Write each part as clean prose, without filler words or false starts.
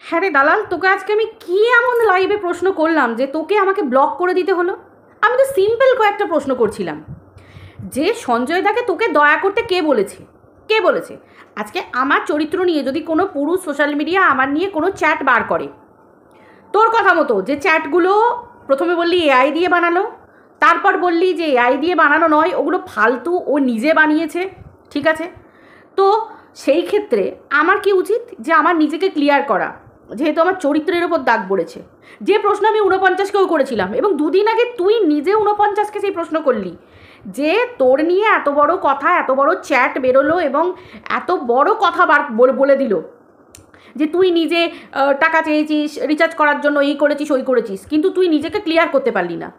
হ্যাঁ রে দালাল, তোকে আজকে আমি কি এমন লাইভে প্রশ্ন করলাম যে তোকে আমাকে ব্লক করে দিতে হলো? আমি তো সিম্পল কয়েকটা প্রশ্ন করছিলাম যে সঞ্জয় দাকে তোকে দয়া করতে কে বলেছে? কে বলেছে? আজকে আমার চরিত্র নিয়ে যদি কোনো পুরুষ সোশ্যাল মিডিয়া আমার নিয়ে কোনো চ্যাট বার করে, তোর কথা মতো যে চ্যাটগুলো প্রথমে বললি এআই দিয়ে বানালো, তারপর বললি যে এআই দিয়ে বানানো নয়, ওগুলো ফালতু, ও নিজে বানিয়েছে, ঠিক আছে? তো সেই ক্ষেত্রে আমার কি উচিত? যে আমার নিজেকে ক্লিয়ার করা, যেহেতু আমার চরিত্রের ওপর দাগ পড়েছে। যে প্রশ্ন আমি 49কেও করেছিলাম, এবং দুদিন আগে তুই নিজে 49কে সেই প্রশ্ন করলি যে তোর নিয়ে এত বড় কথা, এত বড় চ্যাট বেরোলো এবং এত বড় কথা বলে দিল যে তুই নিজে টাকা চেয়েছিস রিচার্জ করার জন্য, এই করেছিস ওই করেছিস, কিন্তু তুই নিজেকে ক্লিয়ার করতে পারলি না।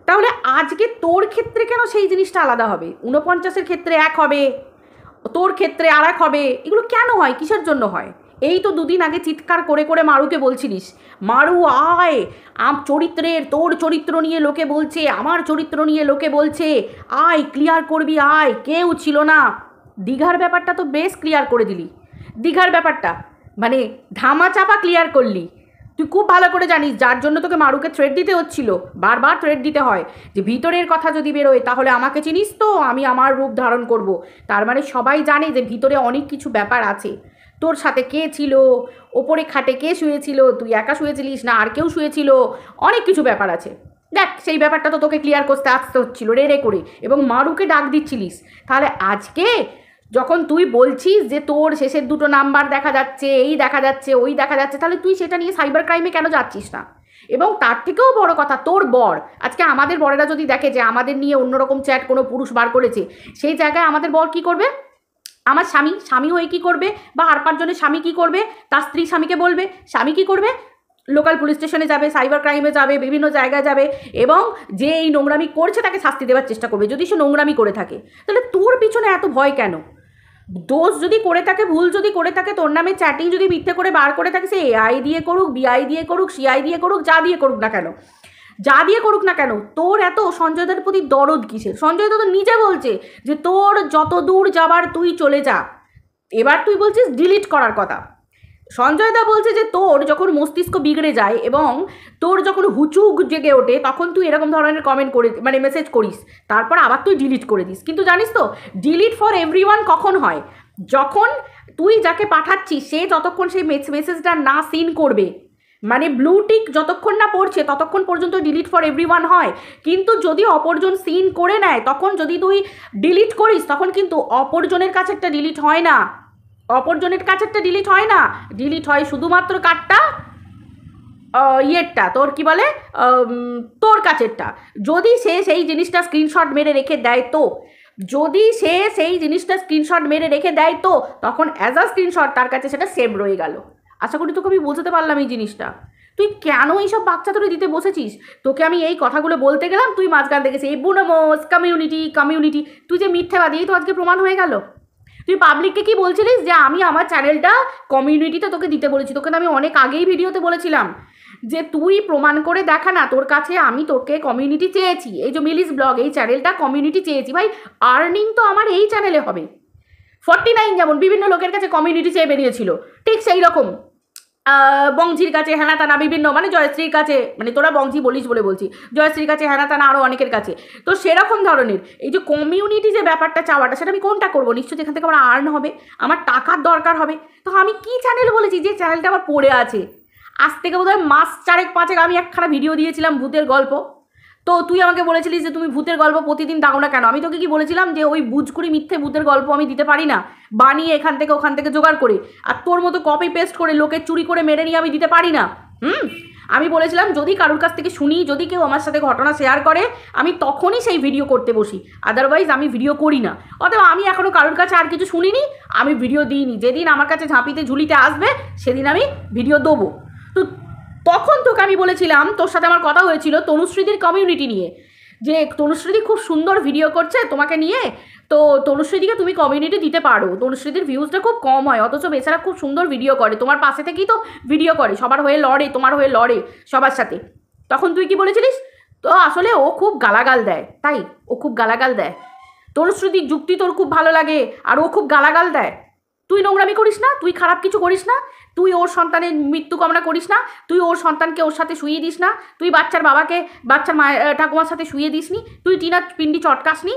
তাহলে আজকে তোর ক্ষেত্রে কেন সেই জিনিসটা আলাদা হবে? 49-এর ক্ষেত্রে এক হবে, তোর ক্ষেত্রে আর এক হবে। এগুলো কেন হয়? কিসের জন্য হয়? এই তো দুদিন আগে চিৎকার করে করে মারুকে বলছিলিস, মারু আয়, চরিত্রের, তোর চরিত্র নিয়ে লোকে বলছে, আমার চরিত্র নিয়ে লোকে বলছে, আয় ক্লিয়ার করবি, আয়। কেউ ছিল না। দীঘার ব্যাপারটা তো বেশ ক্লিয়ার করে দিলি। দীঘার ব্যাপারটা মানে ধামা চাপা ক্লিয়ার করলি। তুই খুব ভালো করে জানিস যার জন্য তোকে মারুকে থ্রেট দিতে হচ্ছিল, বারবার থ্রেট দিতে হয় যে ভিতরের কথা যদি বেরোয় তাহলে আমাকে চিনিস তো, আমি আমার রূপ ধারণ করব। তার মানে সবাই জানে যে ভিতরে অনেক কিছু ব্যাপার আছে। তোর সাথে কে ছিল, ওপরে খাটে কে শুয়েছিল, তুই একা শুয়েছিলিস না আর কেউ শুয়েছিল, অনেক কিছু ব্যাপার আছে। দেখ, সেই ব্যাপারটা তো তোকে ক্লিয়ার করতে আসতে হচ্ছিলো রে করে, এবং মারুকে ডাক দিচ্ছিলিস। তাহলে আজকে যখন তুই বলছিস যে তোর শেষের দুটো নাম্বার দেখা যাচ্ছে, এই দেখা যাচ্ছে ওই দেখা যাচ্ছে, তাহলে তুই সেটা নিয়ে সাইবার ক্রাইমে কেন যাচ্ছিস না? এবং তার থেকেও বড় কথা, তোর বর, আজকে আমাদের বরেরা যদি দেখে যে আমাদের নিয়ে অন্যরকম চ্যাট কোনো পুরুষ বার করেছে, সেই জায়গায় আমাদের বর কী করবে? আমার স্বামী হয়ে কী করবে? বা আর 5 জনের স্বামী কী করবে? তার স্ত্রী স্বামীকে বলবে, স্বামী কী করবে? লোকাল পুলিশ স্টেশনে যাবে, সাইবার ক্রাইমে যাবে, বিভিন্ন জায়গায় যাবে, এবং যে এই নোংরামি করছে তাকে শাস্তি দেওয়ার চেষ্টা করবে যদি সে নোংরামি করে থাকে। তাহলে তোর পিছনে এত ভয় কেন? দোষ যদি করে থাকে, ভুল যদি করে থাকে, তোর নামে চ্যাটিং যদি মিথ্যে করে বার করে থাকে, সে এআই দিয়ে করুক, বিআই দিয়ে করুক, সিআই দিয়ে করুক, যা দিয়ে করুক না কেন, যা দিয়ে করুক না কেন, তোর এত সঞ্জয়দার প্রতি দরদ কিসের? সঞ্জয় তো নিজে বলছে যে তোর যত দূর যাবার তুই চলে যা। এবার তুই বলছিস ডিলিট করার কথা। সঞ্জয় দা বলছে যে তোর যখন মস্তিষ্ক বিগড়ে যায় এবং তোর যখন হুচুক জেগে ওঠে, তখন তুই এরকম ধরনের কমেন্ট করে, মানে মেসেজ করিস, তারপর আবার তুই ডিলিট করে দিস। কিন্তু জানিস তো ডিলিট ফর এভরিওয়ান কখন হয়? যখন তুই যাকে পাঠাচ্ছিস সে যতক্ষণ সেই মেসেজটা না সিন করবে, মানে ব্লু টিক যতক্ষণ না পড়ছে ততক্ষণ পর্যন্ত ডিলিট ফর এভরিওয়ান হয়। কিন্তু যদি অপরজন সিন করে নেয়, তখন যদি তুই ডিলিট করিস, তখন কিন্তু অপরজনের কাছে একটা ডিলিট হয় না, অপরজনের কাছে একটা ডিলিট হয় না, ডিলিট হয় শুধুমাত্র কারটা, ইয়েরটা, তোর কি বলে, তোর কাছেরটা। যদি সে সেই জিনিসটা স্ক্রিনশট মেরে রেখে দেয় তো, যদি সে সেই জিনিসটা স্ক্রিনশট মেরে রেখে দেয় তো, তখন অ্যাজ আ স্ক্রিনশট তার কাছে সেটা সেভ রয়ে গেল। আশা করি তোকে আমি বোঝাতে পারলাম এই জিনিসটা। তুই কেন এইসব বাচ্চা তোরে দিতে বসেছিস? তোকে আমি এই কথাগুলো বলতে গেলাম, তুই মাঝখান দেখেছিস এই বুনোমোস কমিউনিটি, তুই যে মিথ্যাবাদী, এই তো আজকে প্রমাণ হয়ে গেল। তুই পাবলিককে কি বলছিলিস যে আমি আমার চ্যানেলটা কমিউনিটিতে তোকে দিতে বলেছি? তোকে তো আমি অনেক আগেই ভিডিওতে বলেছিলাম যে তুই প্রমাণ করে দেখা না তোর কাছে আমি তোকে কমিউনিটি চেয়েছি, এই যে মিলিস ব্লগ এই চ্যানেলটা কমিউনিটি চেয়েছি। ভাই, আর্নিং তো আমার এই চ্যানেলে হবে। 49 যেমন বিভিন্ন লোকের কাছে কমিউনিটি চেয়ে বেরিয়েছিল, ঠিক সেই রকম বংশীর কাছে হ্যানা তানা, বিভিন্ন, মানে জয়শ্রীর কাছে, মানে তোরা বংশী বলিস বলে বলছি, জয়শ্রীর কাছে হ্যানা তানা, আরও অনেকের কাছে। তো সেরকম ধরনের এই যে কমিউনিটি যে ব্যাপারটা চাওয়াটা, সেটা আমি কোনটা করবো? নিশ্চয়ই এখান থেকে আমার আর্ন হবে, আমার টাকার দরকার হবে। তো আমি কি চ্যানেল বলেছি যে চ্যানেলটা আমার পড়ে আছে? আজ থেকে বোধহয় মাস 4-5 আমি একখানা ভিডিও দিয়েছিলাম ভূতের গল্প। তো তুই আমাকে বলেছিলিস যে তুমি ভূতের গল্প প্রতিদিন দাও না কেন? আমি তোকে কি বলেছিলাম যে ওই বুঝকুড়ি মিথ্যে ভূতের গল্প আমি দিতে পারি না, বানিয়ে এখান থেকে ওখান থেকে জোগাড় করে, আর তোর মতো কপি পেস্ট করে লোকের চুরি করে মেরে নিয়ে আমি দিতে পারি না। আমি বলেছিলাম যদি কারোর কাছ থেকে শুনি, যদি কেউ আমার সাথে ঘটনা শেয়ার করে, আমি তখনই সেই ভিডিও করতে বসি, আদারওয়াইজ আমি ভিডিও করি না। অতএব আমি এখনও কারোর কাছে আর কিছু শুনিনি, আমি ভিডিও দিইনি। যেদিন আমার কাছে ঝাঁপিতে ঝুলিতে আসবে সেদিন আমি ভিডিও দেবো। তো তখন তোকে আমি বলেছিলাম, তোর সাথে আমার কথা হয়েছিল তনুশ্রীদির কমিউনিটি নিয়ে, যে তনুশ্রীদি খুব সুন্দর ভিডিও করছে তোমাকে নিয়ে, তো তনুশ্রীদিকে তুমি কমিউনিটি দিতে পারো। তনুশ্রীদির ভিউজটা খুব কম হয়, অথচ বেচারা খুব সুন্দর ভিডিও করে, তোমার পাশে থেকেই তো ভিডিও করে, সবার হয়ে লড়ে, তোমার হয়ে লড়ে সবার সাথে। তখন তুই কি বলেছিলিস? তো আসলে ও খুব গালাগাল দেয়, তাই ও খুব গালাগাল দেয়। তনুশ্রীদির যুক্তি তোর খুব ভালো লাগে আর ও খুব গালাগাল দেয়। তুই নোংরামি করিস না, তুই খারাপ কিছু করিস না, তুই ওর সন্তানের মৃত্যু কামনা করিস না, তুই ওর সন্তানকে ওর সাথে শুইয়ে দিস না, তুই বাচ্চার বাবাকে বাচ্চার ঠাকুমার সাথে শুইয়ে দিস নি, তুই টিনা পিন্ডি চটকাসনি।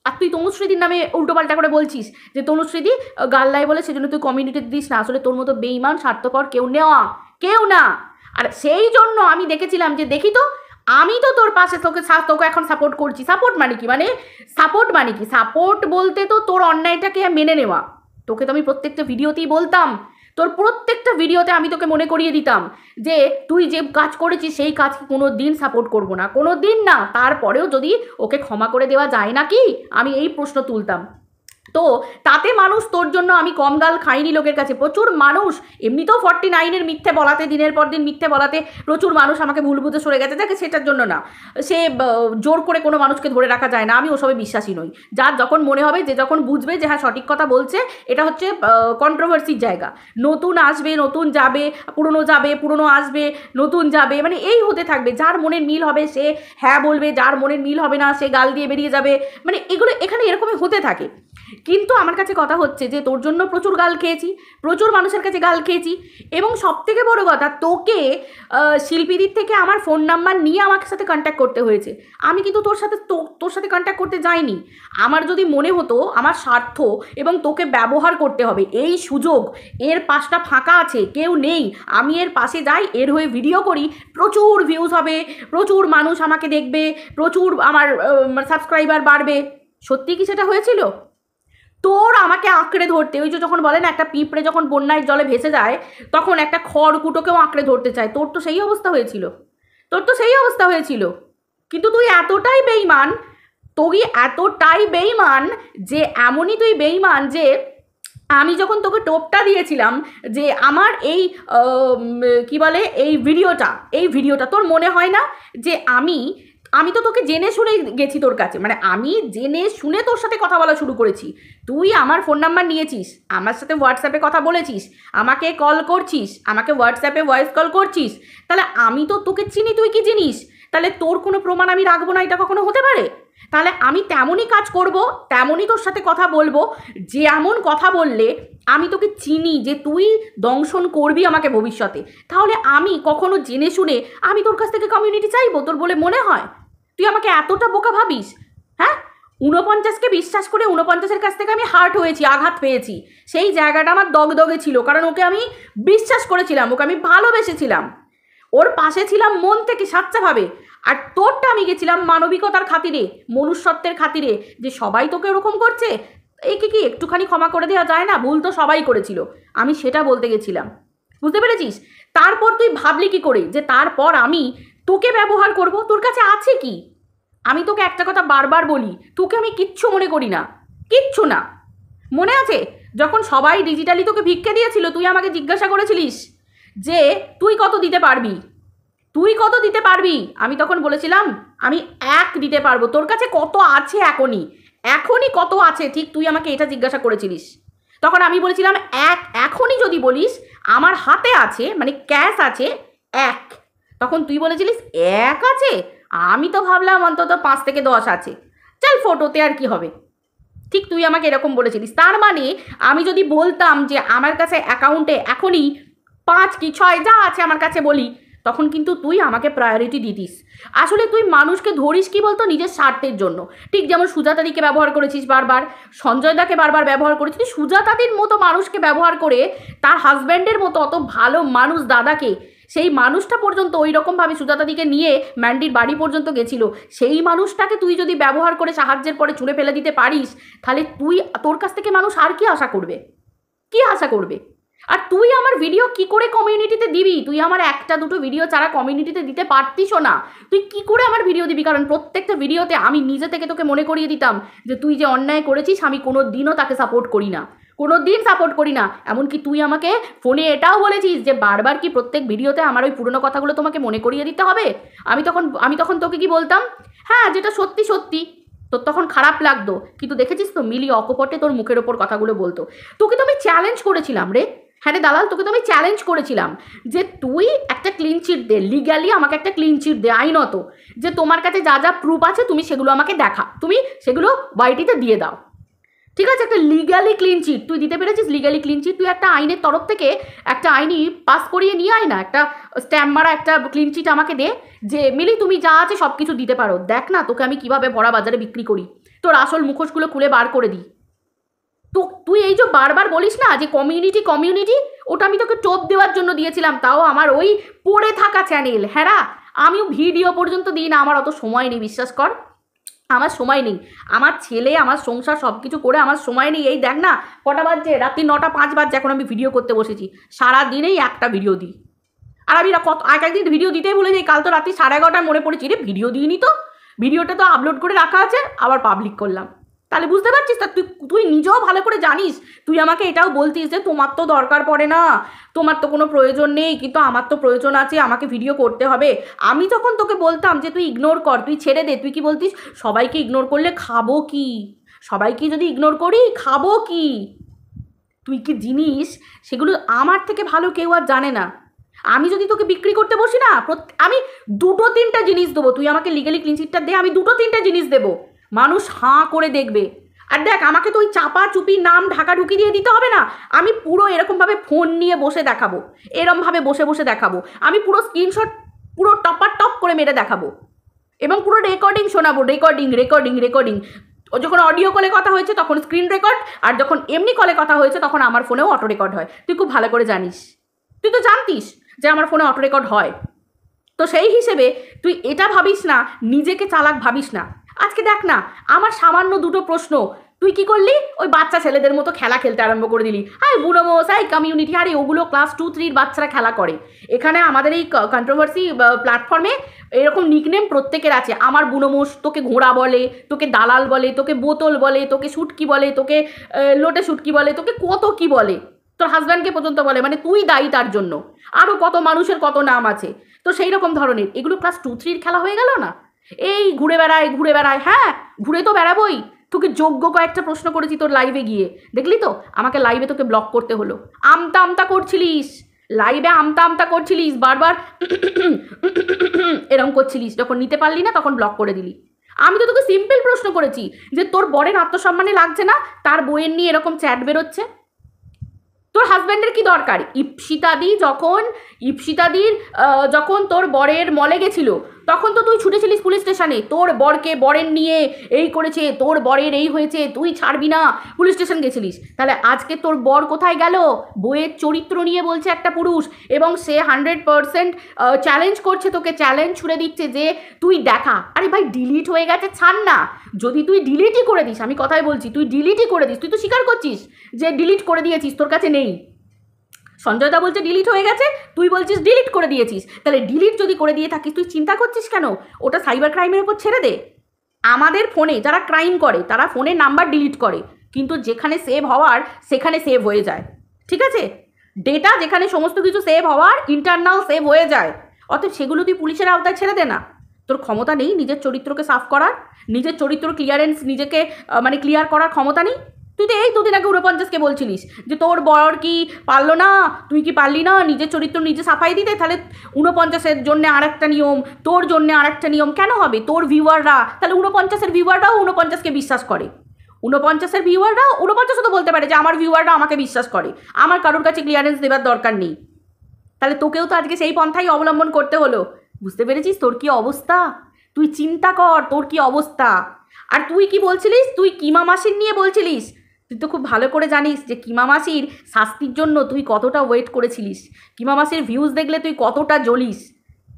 আর তুই তনুশ্রীদির নামে উল্টোপাল্টা করে বলছিস যে তনুশ্রীদি গাল্লাই বলে সেজন্য তুই কমিউনিটিতে দিস না। আসলে তোর মতো বেইমান স্বার্থপর কেউ না। আর সেই জন্য আমি দেখেছিলাম যে দেখি তো আমি তো তোর পাশে তোকে এখন সাপোর্ট করছি। সাপোর্ট মানে কি? সাপোর্ট বলতে তো তোর অন্যায়টাকে মেনে নেওয়া। তোকে তো আমি প্রত্যেকটা ভিডিওতেই বলতাম, তোর প্রত্যেকটা ভিডিওতে আমি তোকে মনে করিয়ে দিতাম যে তুই যে কাজ করেছিস সেই কাজকে কোনো দিন সাপোর্ট করবো না, কোনো দিন না। তারপরেও যদি ওকে ক্ষমা করে দেওয়া যায় না কি, আমি এই প্রশ্ন তুলতাম। তো তাতে মানুষ তোর জন্য আমি কম গাল খাইনি লোকের কাছে। প্রচুর মানুষ এমনিতেও 49-এর মিথ্যে বলাতে, দিনের পর দিন মিথ্যে বলাতে প্রচুর মানুষ আমাকে ভুল বুঝে সরে গেছে। দেখে সেটার জন্য না, সে জোর করে কোনো মানুষকে ধরে রাখা যায় না, আমি ওসবে বিশ্বাসী নই। যার যখন মনে হবে, যে যখন বুঝবে যে হ্যাঁ সঠিক কথা বলছে, এটা হচ্ছে কন্ট্রোভার্সির জায়গা। নতুন আসবে, নতুন যাবে, পুরনো যাবে, পুরনো আসবে, নতুন যাবে, মানে এই হতে থাকবে। যার মনের মিল হবে সে হ্যাঁ বলবে, যার মনের মিল হবে না সে গাল দিয়ে বেরিয়ে যাবে, মানে এগুলো এখানে এরকমই হতে থাকে। কিন্তু আমার কাছে কথা হচ্ছে যে তোর জন্য প্রচুর গাল খেয়েছি, প্রচুর মানুষের কাছে গাল খেয়েছি, এবং সবথেকে বড় কথা তোকে শিল্পীদের থেকে আমার ফোন নাম্বার নিয়ে আমার সাথে কন্ট্যাক্ট করতে হয়েছে। আমি কিন্তু তোর সাথে কন্ট্যাক্ট করতে যাইনি। আমার যদি মনে হতো আমার স্বার্থ এবং তোকে ব্যবহার করতে হবে, এই সুযোগ, এর পাশটা ফাঁকা আছে, কেউ নেই, আমি এর পাশে যাই, এর হয়ে ভিডিও করি, প্রচুর ভিউজ হবে, প্রচুর মানুষ আমাকে দেখবে, প্রচুর আমার সাবস্ক্রাইবার বাড়বে। সত্যি কি সেটা হয়েছিল? তোর আমাকে আঁকড়ে ধরতে, ওই যে যখন বলে না একটা পিঁপড়ে যখন বন্যায় জলে ভেসে যায় তখন একটা খড়কুটোকেও আঁকড়ে ধরতে চায়, তোর তো সেই অবস্থা হয়েছিল। কিন্তু তুই এতটাই বেইমান যে এমনই তুই বেইমান যে আমি যখন তোকে টোপটা দিয়েছিলাম যে আমার এই কি বলে এই ভিডিওটা তোর মনে হয় না যে আমি তো তোকে জেনে শুনে গেছি তোর কাছে, মানে আমি জেনে শুনে তোর সাথে কথা বলা শুরু করেছি। তুই আমার ফোন নাম্বার নিয়েছিস, আমার সাথে হোয়াটসঅ্যাপে কথা বলেছিস, আমাকে কল করছিস, আমাকে হোয়াটসঅ্যাপে ভয়েস কল করছিস, তাহলে আমি তো তোকে চিনি, তুই কি জিনিস? তাহলে তোর কোনো প্রমাণ আমি রাখবো না, এটা কখনো হতে পারে? তাহলে আমি তেমনই কাজ করব, তেমনই তোর সাথে কথা বলবো, যে এমন কথা বললে আমি তোকে চিনি যে তুই দংশন করবি আমাকে ভবিষ্যতে। তাহলে আমি কখনো জেনে শুনে আমি তোর কাছ থেকে কমিউনিটি চাইবো তোর বলে মনে হয়? তুই আমাকে এতটা বোকা ভাবিস? হ্যাঁ, 49কে বিশ্বাস করে 49-এর কাছ থেকে আমি হার্ট হয়েছি, আঘাত পেয়েছি। সেই জায়গাটা আমার দগদগে ছিল, কারণ ওকে আমি বিশ্বাস করেছিলাম, ওকে আমি ভালোবেসেছিলাম, ওর পাশে ছিলাম মন থেকে সাচ্চাভাবে। আর তোরটা আমি গেছিলাম মানবিকতার খাতিরে, মনুষ্যত্বের খাতিরে, যে সবাই তোকে ওরকম করছে, একে কি একটুখানি ক্ষমা করে দেওয়া যায় না? ভুল তো সবাই করেছিল, আমি সেটা বলতে গেছিলাম, বুঝতে পেরেছিস? তারপর তুই ভাবলি কি করে যে তারপর আমি তোকে ব্যবহার করব? তোর কাছে আছে কি? আমি তোকে একটা কথা বারবার বলি, তোকে আমি কিচ্ছু মনে করি না, কিচ্ছু না। মনে আছে যখন সবাই ডিজিটালি তোকে ভিক্ষে দিয়েছিল, তুই আমাকে জিজ্ঞাসা করেছিলিস যে তুই কত দিতে পারবি? আমি তখন বলেছিলাম আমি 1 দিতে পারবো। তোর কাছে কত আছে এখনই কত আছে ঠিক তুই আমাকে এটা জিজ্ঞাসা করেছিলিস। তখন আমি বলেছিলাম 1, এখনই যদি বলিস আমার হাতে আছে, মানে ক্যাশ আছে 1। তখন তুই বলেছিলিস 1 আছে? আমি তো ভাবলাম অন্তত 5 থেকে 10 আছে, চল ফটোতে আর কি হবে। ঠিক তুই আমাকে এরকম বলেছিলিস। তার মানে আমি যদি বলতাম যে আমার কাছে অ্যাকাউন্টে এখনই 5 কি 6 যা আছে আমার কাছে বলি, তখন কিন্তু তুই আমাকে প্রায়োরিটি দিতিস। আসলে তুই মানুষকে ধরিস কি বলতো, নিজের স্বার্থের জন্য। ঠিক যেমন সুজাতাদিকে ব্যবহার করেছিস বারবার, সঞ্জয়দাকে বারবার ব্যবহার করেছিস। সুজাতাদির মতো মানুষকে ব্যবহার করে তার হাজব্যান্ডের মতো অত ভালো মানুষ দাদাকে, সেই মানুষটা পর্যন্ত ওই রকমভাবে সুজাতাদিকে নিয়ে ম্যান্ডির বাড়ি পর্যন্ত গেছিল, সেই মানুষটাকে তুই যদি ব্যবহার করে সাহায্যের পরে ছুঁড়ে ফেলে দিতে পারিস, তাহলে তোর কাছ থেকে মানুষ আর কি আশা করবে? আর তুই আমার ভিডিও কি করে কমিউনিটিতে দিবি? তুই আমার 1-2 ভিডিও ছাড়া কমিউনিটিতে দিতে পারতিসও না। তুই কি করে আমার ভিডিও দিবি? কারণ প্রত্যেকটা ভিডিওতে আমি নিজে থেকে তোকে মনে করিয়ে দিতাম যে তুই যে অন্যায় করেছিস আমি কোনো দিনও তাকে সাপোর্ট করি না। এমনকি তুই আমাকে ফোনে এটাও বলেছিস যে বারবার কি প্রত্যেক ভিডিওতে আমার ওই পুরনো কথাগুলো তোমাকে মনে করিয়ে দিতে হবে? আমি তখন তোকে কি বলতাম? হ্যাঁ, যেটা সত্যি। তোর তখন খারাপ লাগতো, কিন্তু দেখেছিস তো মিলি অকপটে তোর মুখের ওপর কথাগুলো বলতো। তোকে তো আমি চ্যালেঞ্জ করেছিলাম রে, হ্যাঁ রে দালাল, তোকে তো আমি চ্যালেঞ্জ করেছিলাম যে তুই একটা ক্লিন চিট দে, লিগ্যালি আমাকে একটা ক্লিন চিট দে, আইনত, যে তোমার কাছে যা যা প্রুফ আছে তুমি সেগুলো আমাকে দেখা, তুমি সেগুলো ওয়াইটিতে দিয়ে দাও। ঠিক আছে, একটা লিগালি ক্লিন চিট তুই দিতে পেরেছিস, লিগালি ক্লিন চিট। তুই একটা আইনের তরফ থেকে একটা আইনি পাস করিয়ে নিয়ে আয় না, একটা স্ট্যাম্প মারা একটা ক্লিন চিট আমাকে দে, যে মিলি তুমি যা আছে সব কিছু দিতে পারো, দেখ না তোকে আমি কিভাবে ভরা বাজারে বিক্রি করি, তোর আসল মুখোশগুলো খুলে বার করে দিই। তো তুই এই যে বারবার বলিস না যে কমিউনিটি কমিউনিটি, ওটা আমি তোকে টোপ দেওয়ার জন্য দিয়েছিলাম, তাও আমার ওই পড়ে থাকা চ্যানেল। হ্যাঁ, আমিও ভিডিও পর্যন্ত দিই না, আমার অত সময় নেই, বিশ্বাস কর আমার সময় নেই। আমার ছেলে আমার সংসার সব কিছু করে আমার সময় নেই। এই দেখ না কটা বাজছে, রাত্রি 9টা 5 বাজছে, এখন আমি ভিডিও করতে বসেছি, সারাদিনেই একটা ভিডিও দিই। আর আমি কত একদিন ভিডিও দিতেই ভুলে যাই, কাল তো রাত্রি 11:30 মনে পড়েছি রে ভিডিও দিইনি, তো ভিডিওটা তো আপলোড করে রাখা আছে, আবার পাবলিক করলাম। তাহলে বুঝতে পারছিস, তা তুই নিজেও ভালো করে জানিস, তুই আমাকে এটাও বলতিস যে তোমার তো দরকার পড়ে না, তোমার তো কোনো প্রয়োজন নেই, কিন্তু আমার তো প্রয়োজন আছে, আমাকে ভিডিও করতে হবে। আমি যখন তোকে বলতাম যে তুই ইগনোর কর, তুই ছেড়ে দে, তুই কি বলতিস সবাইকে ইগনোর করলে খাবো কি, সবাইকে যদি ইগনোর করি খাবো কি। তুই কি জিনিস সেগুলো আমার থেকে ভালো কেউ আর জানে না। আমি যদি তোকে বিক্রি করতে বসি না, আমি 2-3টা জিনিস দেবো, তুই আমাকে লিগালি ক্লিন চিটটা দে, আমি 2-3টে জিনিস দেবো, মানুষ হাঁ করে দেখবে। আর দেখ আমাকে তো ওই চাপা চুপি নাম ঢাকা ঢুকি দিয়ে দিতে হবে না, আমি পুরো এরকমভাবে ফোন নিয়ে বসে দেখাবো, এরমভাবে বসে বসে দেখাবো, আমি পুরো স্ক্রিনশট পুরো টপ করে মেরে দেখাবো, এবং পুরো রেকর্ডিং শোনাবো, রেকর্ডিং রেকর্ডিং রেকর্ডিং। ও যখন অডিও কলে কথা হয়েছে তখন স্ক্রিন রেকর্ড, আর যখন এমনি কলে কথা হয়েছে তখন আমার ফোনেও অটো রেকর্ড হয়, তুই খুব ভালো করে জানিস, তুই তো জানতিস যে আমার ফোনে অটো রেকর্ড হয়। তো সেই হিসেবে তুই এটা ভাবিস না, নিজেকে চালাক ভাবিস না। আজকে দেখ না আমার সামান্য 2টো প্রশ্ন, তুই কি করলি, ওই বাচ্চা ছেলেদের মতো খেলা খেলতে আরম্ভ করে দিলি। আরে বুড়োমোস, এই কমিউনিটি, আরে ওগুলো ক্লাস 2-3 বাচ্চারা খেলা করে। এখানে আমাদের এই কন্ট্রোভার্সি প্ল্যাটফর্মে এরকম নিকনেম প্রত্যেকের আছে, আমার বুড়োমোস, তোকে ঘোড়া বলে, তোকে দালাল বলে, তোকে বোতল বলে, তোকে শুটকি বলে, তোকে লোটে শুটকি বলে, তোকে কত কি বলে, তোর হাজব্যান্ডকে পর্যন্ত বলে, মানে তুই দায়ী তার জন্য, আরও কত মানুষের কত নাম আছে। তো সেই রকম ধরনের এগুলো ক্লাস 2-3 খেলা হয়ে গেল না, এই ঘুরে বেড়ায়। হ্যাঁ ঘুরে তো বেড়াবোই, তোকে যোগ্য কয়েকটা প্রশ্ন করেছি তোর লাইভে গিয়ে, দেখলি তো আমাকে লাইভে তোকে ব্লক করতে হলো, আমতা করছিলিস লাইভে, আমতা করছিলিস বারবার এরম করছিলিস, যখন নিতে পারলি না তখন ব্লক করে দিলি। আমি তো তোকে সিম্পল প্রশ্ন করেছি যে তোর বরের আত্মসম্মানে লাগছে না তার বইয়ের নিয়ে এরকম চ্যাট বেরোচ্ছে, তোর হাজব্যান্ডের কি দরকার? ইপসিতাদির যখন তোর বরের মলে গেছিল তখন তো তুই ছুটেছিলিস পুলিশ স্টেশনে, তোর বরের নিয়ে এই করেছে, তোর বরের এই হয়েছে, তুই ছাড়বি না, পুলিশ স্টেশন গেছিলিস। তাহলে আজকে তোর বর কোথায় গেল? বইয়ের চরিত্র নিয়ে বলছে একটা পুরুষ, এবং সে 100% চ্যালেঞ্জ করছে, তোকে চ্যালেঞ্জ ছুড়ে দিচ্ছে যে তুই দেখা। আরে ভাই ডিলিট হয়ে গেছে, ছাড় না, যদি তুই ডিলিটই করে দিস, আমি কথাই বলছি, তুই ডিলিটই করে দিস, তুই তো স্বীকার করছিস যে ডিলিট করে দিয়েছিস, তোর কাছে নেই। সঞ্জয় দা বলছে ডিলিট হয়ে গেছে, তুই বলছিস ডিলিট করে দিয়েছিস। তাহলে ডিলিট যদি করে দিয়ে থাকিস তুই চিন্তা করছিস কেন? ওটা সাইবার ক্রাইমের উপর ছেড়ে দে। আমাদের ফোনে যারা ক্রাইম করে তারা ফোনের নাম্বার ডিলিট করে, কিন্তু যেখানে সেভ হওয়ার সেখানে সেভ হয়ে যায়, ঠিক আছে? ডেটা যেখানে সমস্ত কিছু সেভ হওয়ার ইন্টারনাল সেভ হয়ে যায়, অতএব সেগুলো তুই পুলিশের আওতায় ছেড়ে দে না। তোর ক্ষমতা নেই নিজের চরিত্রকে সাফ করার, নিজের চরিত্র ক্লিয়ারেন্স, নিজেকে মানে ক্লিয়ার করার ক্ষমতা নেই। তুই তো এই 2 দিন আগে 49কে বলছিলিস যে তোর বর কি পারলো না, তুই কি পারলি না নিজের চরিত্র নিজে সাফাই দিতে, তাহলে 49-এর জন্য আরেকটা নিয়ম, তোর জন্য আরেকটা নিয়ম কেন হবে? তোর ভিউয়াররা, তাহলে 49-এর ভিউয়াররাও 49কে বিশ্বাস করে, 49-এর ভিউয়াররাও 49 তো বলতে পারে যে আমার ভিউয়াররা আমাকে বিশ্বাস করে, আমার কারোর কাছে ক্লিয়ারেন্স দেওয়ার দরকার নেই। তাহলে তোকেও তো আজকে সেই পন্থাই অবলম্বন করতে হলো। বুঝতে পেরেছিস তোর কি অবস্থা? তুই চিন্তা কর তোর কি অবস্থা। আর তুই কি বলছিলিস, তুই কিমা মাসির নিয়ে বলছিলিস, তুই তো খুব ভালো করে জানিস যে কিমা মাসির শাস্তির জন্য তুই কতটা ওয়েট করেছিলিস, কিমা মাসির ভিউজ দেখলে তুই কতটা জ্বলিস,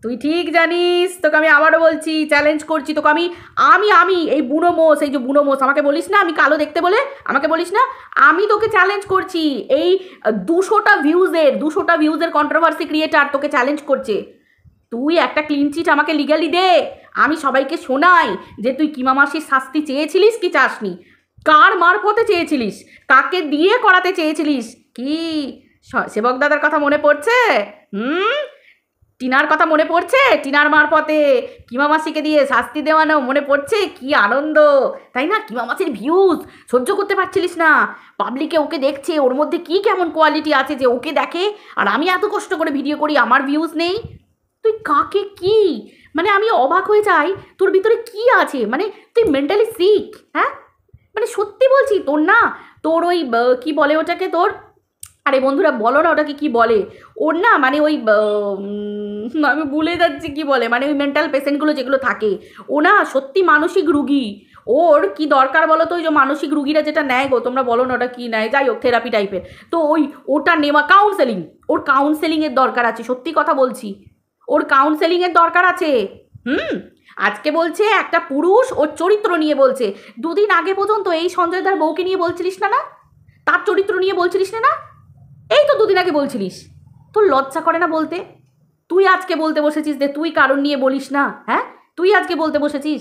তুই ঠিক জানিস। তোকে আমি আবারও বলছি, চ্যালেঞ্জ করছি তোকে, আমি এই বুড়ো মোষ, এই যে বুড়ো মোষ, আমাকে বলিস না আমি কালো দেখতে বলে, আমাকে বলিস না, আমি তোকে চ্যালেঞ্জ করছি। এই 200টা ভিউজের কন্ট্রোভার্সি ক্রিয়েটার তোকে চ্যালেঞ্জ করছে, তুই একটা ক্লিন চিট আমাকে লিগালি দে, আমি সবাইকে শোনাই যে তুই কিমা মাসির শাস্তি চেয়েছিলিস কি চাসনি, কার মারফতে চেয়েছিলিস, কাকে দিয়ে করাতে চেয়েছিলিস। কি সেবক দাদার কথা মনে পড়ছে? টিনার কথা মনে পড়ছে? টিনার মারফতে কিমা মাসিকে দিয়ে শাস্তি দেওয়ানো মনে পড়ছে? কি আনন্দ, তাই না? কিমা মাসির ভিউজ সহ্য করতে পারছিলিস না, পাবলিকে ওকে দেখছে, ওর মধ্যে কি কেমন কোয়ালিটি আছে যে ওকে দেখে, আর আমি এত কষ্ট করে ভিডিও করি আমার ভিউজ নেই। তুই কাকে কি, মানে আমি অবাক হয়ে যাই তোর ভিতরে কি আছে, মানে তুই মেন্টালি সিক। হ্যাঁ মানে সত্যি বলছি, তোর না, তোর ওই কি বলে ওটাকে, তোর, আরে বন্ধুরা বলো না ওটাকে কি বলে, ওর না মানে ওই আমি ভুলে যাচ্ছি কি বলে, মানে ওই মেন্টাল পেশেন্টগুলো যেগুলো থাকে, ও না সত্যি মানসিক রুগী। ওর কি দরকার বলো তো, ওই যে মানসিক রুগীরা যেটা নেয় গো, তোমরা বলো না ওটা কি নেয়, যাই হোক থেরাপি টাইপের, তো ওটা নেওয়া কাউন্সেলিং, ওর কাউন্সেলিংয়ের দরকার আছে, সত্যি কথা বলছি, ওর কাউন্সেলিংয়ের দরকার আছে। আজকে বলছে একটা পুরুষ ওর চরিত্র নিয়ে বলছে, দুদিন আগে পর্যন্ত এই সঞ্জয় দার বউকে নিয়ে বলছিলিস না, না তার চরিত্র নিয়ে বলছিলিস না, না এই তো দুদিন আগে বলছিলিস, তোর লজ্জা করে না বলতে? তুই আজকে বলতে বসেছিস যে তুই কারণ নিয়ে বলিস না, হ্যাঁ তুই আজকে বলতে বসেছিস,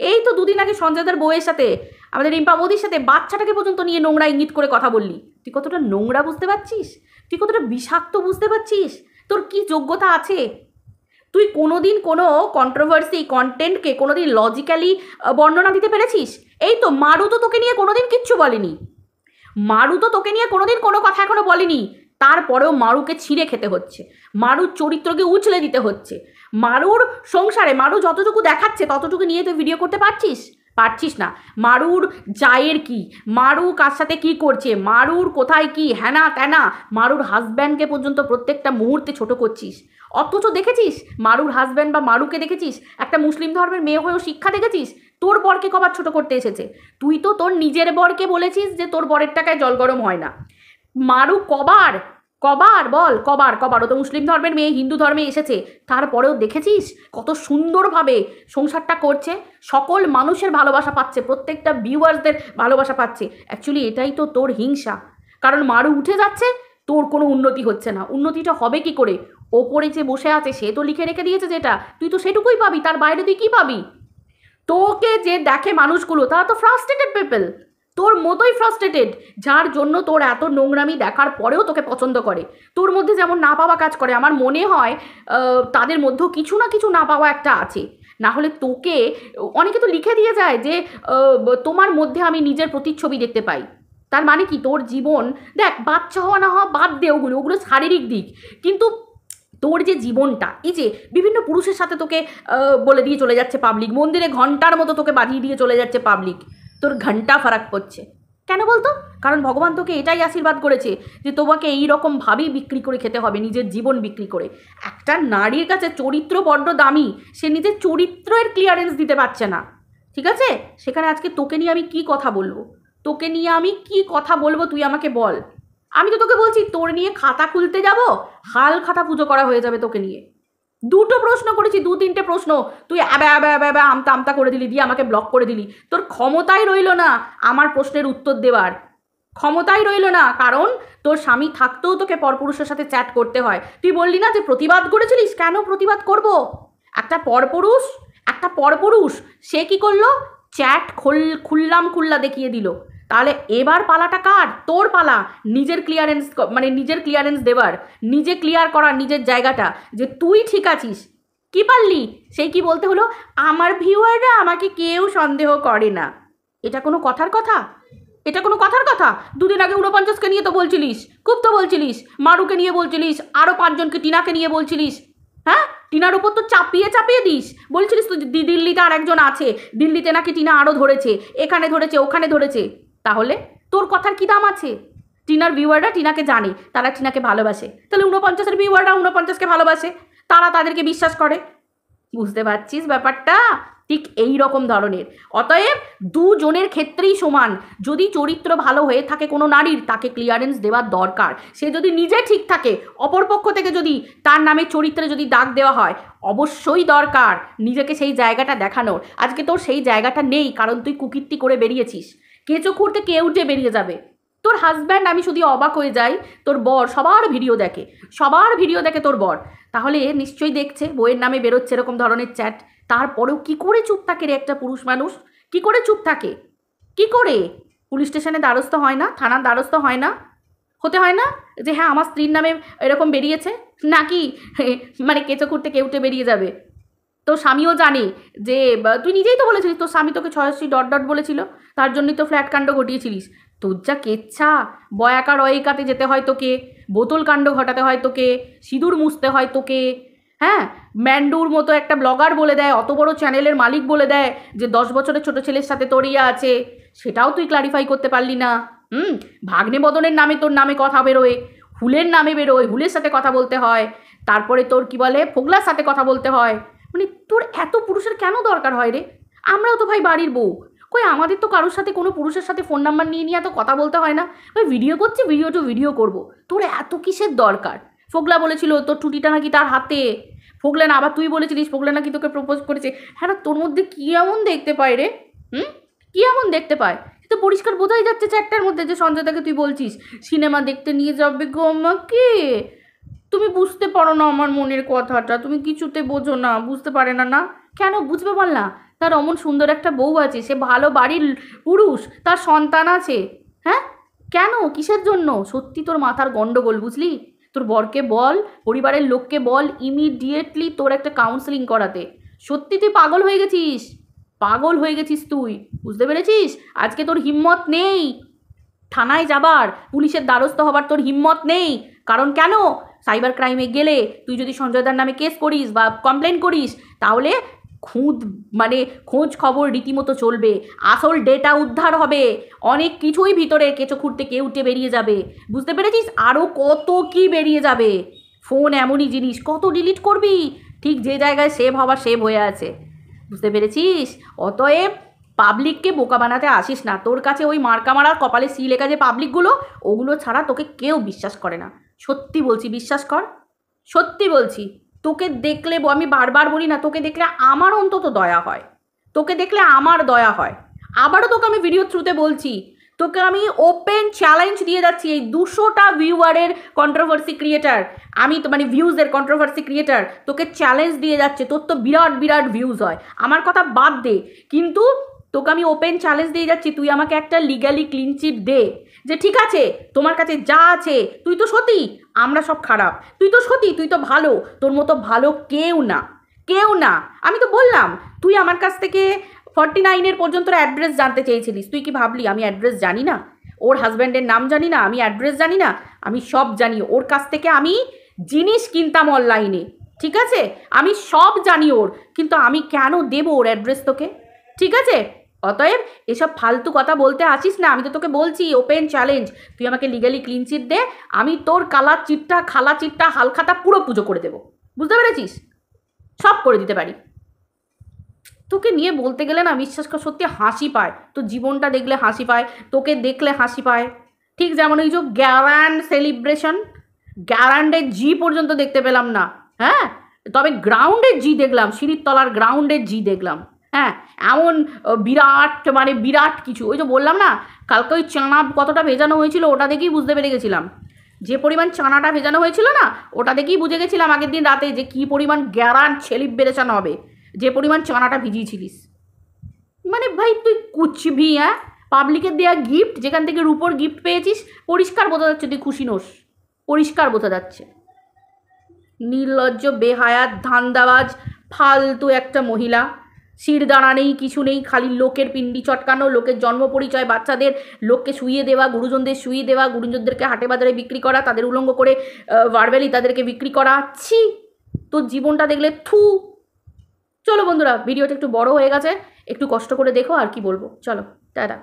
এই তো দুদিন আগে সঞ্জয়দার বউয়ের সাথে, আমাদের রিম্পা মোদির সাথে বাচ্চাটাকে পর্যন্ত নিয়ে নোংরা ইঙ্গিত করে কথা বললি, তুই কতটা নোংরা বুঝতে পারছিস, তুই কতটা বিষাক্ত বুঝতে পারছিস, তোর কি যোগ্যতা আছে? তুই কোনোদিন কোনো কন্ট্রোভার্সি কন্টেন্টকে কোনোদিন লজিক্যালি বর্ণনা দিতে পেরেছিস? এই তো মারু তো তোকে নিয়ে কোনোদিন কিচ্ছু বলেনি, মারু তো তোকে নিয়ে কোনোদিন কোনো কথা এখনো বলেনি, তারপরেও মারুকে ছিঁড়ে খেতে হচ্ছে, মারুর চরিত্রকে উছলে দিতে হচ্ছে, মারুর সংসারে মারু যতটুকু দেখাচ্ছে ততটুকু নিয়ে তুই ভিডিও করতে পারছিস না। মারুর জায়ের কি, মারু কার সাথে কি করছে, মারুর কোথায় কি হ্যানা ত্যানা, মারুর হাজব্যান্ডকে পর্যন্ত প্রত্যেকটা মুহূর্তে ছোট করছিস, অথচ দেখেছিস মারুর হাজব্যান্ড বা মারুকে দেখেছিস একটা মুসলিম ধর্মের মেয়ে হয়েও শিক্ষা দেখেছিস? তোর বরকে কবার ছোট করতে এসেছে? তুই তো তোর নিজের বরকে বলেছিস যে তোর বরের টাকায় জল গরম হয় না। মারু কবার কবার বল, কবার ও তো মুসলিম ধর্মের মেয়ে হিন্দু ধর্মে এসেছে, তারপরেও দেখেছিস কত সুন্দরভাবে সংসারটা করছে, সকল মানুষের ভালোবাসা পাচ্ছে, প্রত্যেকটা ভিউয়ার্সদের ভালোবাসা পাচ্ছে। অ্যাকচুয়ালি এটাই তো তোর হিংসা, কারণ মারু উঠে যাচ্ছে, তোর কোনো উন্নতি হচ্ছে না। উন্নতিটা হবে কি করে? ওপরে যে বসে আছে সে তো লিখে রেখে দিয়েছে যেটা, তুই তো সেটুকুই পাবি, তার বাইরে তুই কী পাবি? তোকে যে দেখে মানুষগুলো তারা তো ফ্রাস্ট্রেটেড পিপল, তোর মতোই ফ্রাস্ট্রেটেড, যার জন্য তোর এত নোংরামি দেখার পরেও তোকে পছন্দ করে। তোর মধ্যে যেমন না পাওয়া কাজ করে, আমার মনে হয় তাদের মধ্যেও কিছু না কিছু না পাওয়া একটা আছে, না হলে তোকে অনেকে তো লিখে দিয়ে যায় যে তোমার মধ্যে আমি নিজের প্রতিচ্ছবি দেখতে পাই। তার মানে কি তোর জীবন, দেখ বাচ্চা হওয়া না হওয়া বাদ দে, ওগুলো শারীরিক দিক, কিন্তু তোর যে জীবনটা, এই যে বিভিন্ন পুরুষের সাথে তোকে বলে দিয়ে চলে যাচ্ছে পাবলিক, মন্দিরে ঘন্টার মতো তোকে বাজিয়ে দিয়ে চলে যাচ্ছে পাবলিক, তোর ঘন্টা ফারাক পড়ছে কেন বলতো? কারণ ভগবান তোকে এটাই আশীর্বাদ করেছে যে তোমাকে এইরকমভাবেই বিক্রি করে খেতে হবে, নিজের জীবন বিক্রি করে। একটা নারীর কাছে চরিত্র বড্ড দামি, সে নিজের চরিত্রের ক্লিয়ারেন্স দিতে পারছে না, ঠিক আছে? সেখানে আজকে তোকে নিয়ে আমি কি কথা বলবো, তোকে নিয়ে আমি কি কথা বলবো তুই আমাকে বল। আমি তো তোকে বলছি তোর নিয়ে খাতা খুলতে যাব, হাল খাতা পুজো করা হয়ে যাবে তোকে নিয়ে। দুটো প্রশ্ন করেছি, 2-3টে প্রশ্ন, তুই আবে আবে আবে আবে আমতা আমতা করে দিলি, দিয়ে আমাকে ব্লক করে দিলি। তোর ক্ষমতাই রইল না আমার প্রশ্নের উত্তর দেওয়ার, ক্ষমতাই রইল না, কারণ তোর স্বামী থাকতেও তোকে পরপুরুষের সাথে চ্যাট করতে হয়। তুই বললি না যে প্রতিবাদ করেছিলিস, কেন প্রতিবাদ করব? একটা পরপুরুষ সে কি করলো, চ্যাট খুল্লা দেখিয়ে দিল। তাহলে এবার পালাটা কার? তোর পালা, নিজের ক্লিয়ারেন্স দেওয়ার, নিজে ক্লিয়ার করার নিজের জায়গাটা, যে তুই ঠিক আছিস। কি পারলি? সেই কি বলতে হলো, আমার ভিউয়াররা আমাকে কেউ সন্দেহ করে না। এটা কোনো কথার কথা? এটা কোনো কথার কথা? দুদিন আগে 49কে নিয়ে তো বলছিলিস, খুব তো বলছিলিস, মারুকে নিয়ে বলছিলিস, আরও 5জনকে, টিনাকে নিয়ে বলছিলিস, হ্যাঁ টিনার উপর তো চাপিয়ে দিস, বলছিলিস তো দিল্লিতে আর একজন আছে, দিল্লিতে নাকি টিনা আরও ধরেছে, এখানে ধরেছে ওখানে ধরেছে। তাহলে তোর কথার কি দাম আছে? টিনার ভিউয়াররা টিনাকে জানে, তারা টিনাকে ভালোবাসে, তাহলে 49-এর ভিউয়াররা 49কে ভালোবাসে, তারা তাদেরকে বিশ্বাস করে। বুঝতে পারছিস ব্যাপারটা? ঠিক এই রকম ধরনের। অতএব দুজনের ক্ষেত্রেই সমান, যদি চরিত্র ভালো হয়ে থাকে কোনো নারীর, তাকে ক্লিয়ারেন্স দেওয়ার দরকার। সে যদি নিজে ঠিক থাকে, অপরপক্ষ থেকে যদি তার নামে চরিত্রে যদি দাগ দেওয়া হয়, অবশ্যই দরকার নিজেকে সেই জায়গাটা দেখানোর। আজকে তোর সেই জায়গাটা নেই, কারণ তুই কুকীর্তি করে বেরিয়েছিস। কেঁচো খুঁড়তে কে উঠে বেরিয়ে যাবে? তোর হাজব্যান্ড, আমি শুধু অবাক হয়ে যাই, তোর বর সবার ভিডিও দেখে তোর বর, তাহলে নিশ্চয়ই দেখছে বইয়ের নামে বেরোচ্ছে এরকম ধরনের চ্যাট, তারপরেও কি করে চুপ থাকে রে একটা পুরুষ মানুষ? কি করে চুপ থাকে? কি করে পুলিশ স্টেশনে দ্বারস্থ হয় না, থানার দ্বারস্থ হয় না, হতে হয় না যে হ্যাঁ আমার স্ত্রীর নামে এরকম বেরিয়েছে, নাকি মানে কেঁচো খুঁড়তে কেউ উঠে বেরিয়ে যাবে? তোর স্বামীও জানে যে, তুই নিজেই তো বলেছিলিস তোর স্বামী তোকে 86 ... বলেছিল, তার জন্যই তো ফ্ল্যাট কাণ্ড ঘটিয়েছিলিস। তোর যা কেচ্ছা, বয়াকার অয়িকাতে যেতে হয় তোকে, বোতল কাণ্ড ঘটাতে হয় তোকে, সিঁদুর মুছতে হয় তোকে, হ্যাঁ, ম্যান্ডুর মতো একটা ব্লগার বলে দেয়, অত বড় চ্যানেলের মালিক বলে দেয় যে 10 বছরের ছোট ছেলের সাথে তোর ইয়ে আছে, সেটাও তুই ক্লারিফাই করতে পারলি না। ভাগ্নে বদনের নামে তোর নামে কথা বেরোয়, হুলের নামে বেরোয়, হুলের সাথে কথা বলতে হয়, তারপরে তোর কি বলে ফোগলার সাথে কথা বলতে হয়। মানে তোর এত পুরুষের কেন দরকার হয় রে? আমরাও তো ভাই বাড়ির বউ, কই আমাদের তো কারোর সাথে কোনো পুরুষের সাথে ফোন নাম্বার নিয়ে নিয়ে এত কথা বলতে হয় না। ভাই ভিডিও করছি, ভিডিও টু ভিডিও করবো, তোর এত কিসের দরকার? ফোগলা বলেছিল তোর টুটিটা নাকি তার হাতে, ফোগলা না, আবার তুই বলেছিলিস ফোগলা নাকি তোকে প্রপোজ করেছে। হ্যাঁ, তোর মধ্যে কী এমন দেখতে পায় রে? কী এমন দেখতে পায়? তো পরিষ্কার বোঝাই যাচ্ছে চ্যাটটার মধ্যে যে সঞ্জয়দাকে তুই বলছিস সিনেমা দেখতে নিয়ে যাবে গো আমাকে। তুমি বুঝতে পারো না আমার মনের কথাটা, তুমি কিছুতে বোঝো না, বুঝতে পারে না। না কেন বুঝবে বল না? তার অমন সুন্দর একটা বউ আছে, সে ভালো বাড়ির পুরুষ, তার সন্তান আছে। হ্যাঁ, কেন কিসের জন্য? সত্যি তোর মাথার গন্ডগোল, বুঝলি? তোর বরকে বল, পরিবারের লোককে বল ইমিডিয়েটলি তোর একটা কাউন্সেলিং করাতে। সত্যি তুই পাগল হয়ে গেছিস, পাগল হয়ে গেছিস তুই, বুঝতে পেরেছিস? আজকে তোর হিম্মত নেই থানায় যাবার, পুলিশের দ্বারস্থ হবার তোর হিম্মত নেই। কারণ কেন? সাইবার ক্রাইমে গেলে তুই যদি সঞ্জয়দার নামে কেস করিস বা কমপ্লেন করিস, তাহলে খোঁজ খবর রীতিমতো চলবে, আসল ডেটা উদ্ধার হবে, অনেক কিছুই ভিতরে কেঁচো খুঁড়তে কেউ উঠে বেরিয়ে যাবে, বুঝতে পেরেছিস? আরও কত কি বেরিয়ে যাবে। ফোন এমনই জিনিস, কত ডিলিট করবি? ঠিক যে জায়গায় সেভ হওয়ার সেভ হয়ে আছে, বুঝতে পেরেছিস? অতএব পাবলিককে বোকা বানাতে আসিস না। তোর কাছে ওই মার্কা মারার কপালে সি লেখা যে পাবলিকগুলো, ওগুলো ছাড়া তোকে কেউ বিশ্বাস করে না। সত্যি বলছি, বিশ্বাস কর, সত্যি বলছি। তোকে দেখলে, আমি বারবার বলি না, তোকে দেখলে আমার অন্তত দয়া হয়, তোকে দেখলে আমার দয়া হয়। আবারও তোকে আমি ভিডিও থ্রুতে বলছি, তোকে আমি ওপেন চ্যালেঞ্জ দিয়ে যাচ্ছি, এই 200টা ভিউয়ারের কন্ট্রোভার্সি ক্রিয়েটার, আমি তো মানে ভিউজের কন্ট্রোভার্সি ক্রিয়েটার, তোকে চ্যালেঞ্জ দিয়ে যাচ্ছে। তোর তো বিরাট বিরাট ভিউজ হয়, আমার কথা বাদ দে, কিন্তু তোকে আমি ওপেন চ্যালেঞ্জ দিয়ে যাচ্ছি, তুই আমাকে একটা লিগালি ক্লিন চিট দে, যে ঠিক আছে তোমার কাছে যা আছে, তুই তো সতী, আমরা সব খারাপ, তুই তো সতী, তুই তো ভালো, তোর মতো ভালো কেউ না, কেউ না। আমি তো বললাম, তুই আমার কাছ থেকে 49 পর্যন্ত অ্যাড্রেস জানতে চেয়েছিলিস, তুই কি ভাবলি আমি অ্যাড্রেস জানি না? ওর হাজব্যান্ডের নাম জানি না, আমি অ্যাড্রেস জানি না? আমি সব জানি। ওর কাছ থেকে আমি জিনিস কিনতাম অনলাইনে, ঠিক আছে, আমি সব জানি ওর, কিন্তু আমি কেন দেব ওর অ্যাড্রেস তোকে? ঠিক আছে, অতএব এসব ফালতু কথা বলতে আসিস না। আমি তো তোকে বলছি ওপেন চ্যালেঞ্জ, তুই আমাকে লিগালি ক্লিন চিট দে, আমি তোর কালা চিটটা, খালা চিটটা, হালখাতা পুরো পুজো করে দেবো, বুঝতে পেরেছিস? সব করে দিতে পারি। তোকে নিয়ে বলতে গেলে না, বিশ্বাস কর সত্যি হাসি পায়, তোর জীবনটা দেখলে হাসি পায়, তোকে দেখলে হাসি পায়। ঠিক যেমন ওই যে গ্যারান্ড সেলিব্রেশন, গ্যারান্ডের জি পর্যন্ত দেখতে পেলাম না, হ্যাঁ, তবে গ্রাউন্ডের জি দেখলাম, সিঁড়ির তলার গ্রাউন্ডের জি দেখলাম। হ্যাঁ, এমন বিরাট মানে বিরাট কিছু, ওই যে বললাম না কালকে ওই চানা কতটা ভেজানো হয়েছিল, ওটা দেখেই বুঝতে পেরে গেছিলাম। যে পরিমাণ চানাটা ভেজানো হয়েছিল না, ওটা দেখেই বুঝে গেছিলাম আগের দিন রাতে যে কী পরিমাণ গ্যারান্ড সেলিব্রেশন হবে, যে পরিমাণ চানাটা ভিজিয়েছিলিস। মানে ভাই তুই কুচবি, হ্যাঁ, পাবলিকের দেওয়া গিফট, যেখান থেকে রুপোর গিফট পেয়েছিস, পরিষ্কার বোঝা যাচ্ছে তুই খুশি নোস, পরিষ্কার বোঝা যাচ্ছে। নির্লজ্জ, বেহায়াত, ধান্দাবাজ, ফালতু একটা মহিলা, শিরদাঁড়া নেই, কিছু নেই, খালি লোকের পিন্ডি চটকানো, লোকের জন্ম পরিচয়, বাচ্চাদের লোককে শুইয়ে দেওয়া, গুরুজনদের শুইয়ে দেওয়া, গুরুজনদেরকে হাটে বাজারে বিক্রি করা, তাদের উলঙ্গ করে ভার্বালি তাদেরকে বিক্রি করা। ছি, তোর জীবনটা দেখলে থু। চলো বন্ধুরা, ভিডিওটা একটু বড় হয়ে গেছে, একটু কষ্ট করে দেখো, আর কি বলবো, চলো টাটা।